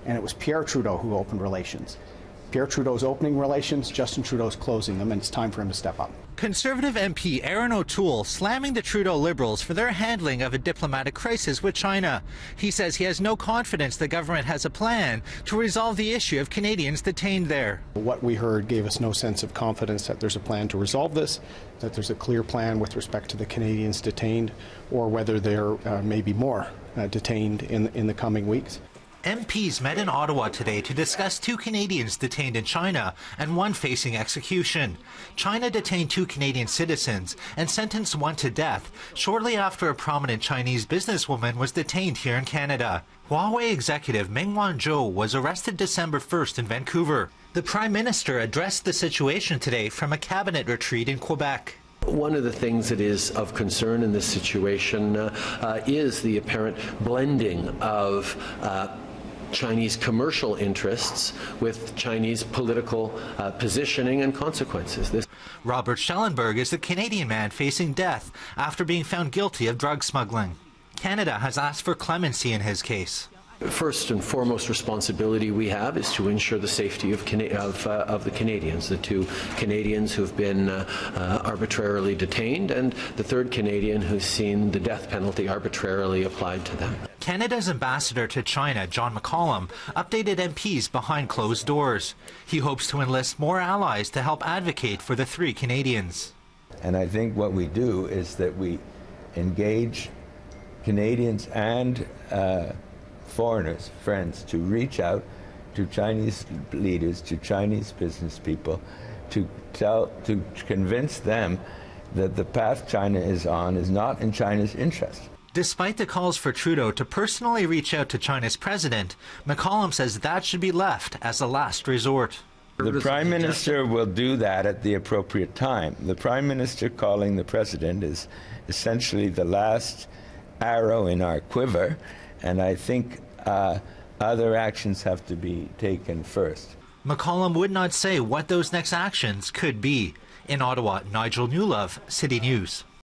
and it was Pierre Trudeau who opened relations. Pierre Trudeau's opening relations, Justin Trudeau's closing them, and it's time for him to step up. Conservative MP Aaron O'Toole slamming the Trudeau Liberals for their handling of a diplomatic crisis with China. He says he has no confidence the government has a plan to resolve the issue of Canadians detained there. What we heard gave us no sense of confidence that there's a plan to resolve this, that there's a clear plan with respect to the Canadians detained, or whether there may be more detained in the coming weeks. MPs met in Ottawa today to discuss 2 Canadians detained in China and 1 facing execution. China detained 2 Canadian citizens and sentenced 1 to death shortly after a prominent Chinese businesswoman was detained here in Canada. Huawei executive Meng Wanzhou was arrested December 1st in Vancouver. The Prime Minister addressed the situation today from a cabinet retreat in Quebec. One of the things that is of concern in this situation is the apparent blending of Chinese commercial interests with Chinese political positioning and consequences. Robert Schellenberg is the Canadian man facing death after being found guilty of drug smuggling. Canada has asked for clemency in his case. First and foremost responsibility we have is to ensure the safety of the Canadians, the 2 Canadians who've been arbitrarily detained, and the 3rd Canadian who's seen the death penalty arbitrarily applied to them. Canada's ambassador to China, John McCallum, updated MPs behind closed doors. He hopes to enlist more allies to help advocate for the 3 Canadians. And I think what we do is that we engage Canadians and foreigners, friends, to reach out to Chinese leaders, to Chinese business people, to convince them that the path China is on is not in China's interest. Despite the calls for Trudeau to personally reach out to China's president, McCallum says that should be left as a last resort. The Prime Minister will do that at the appropriate time. The Prime Minister calling the President is essentially the last arrow in our quiver, and I think other actions have to be taken first. McCallum would not say what those next actions could be. In Ottawa, Nigel Newlove, City News.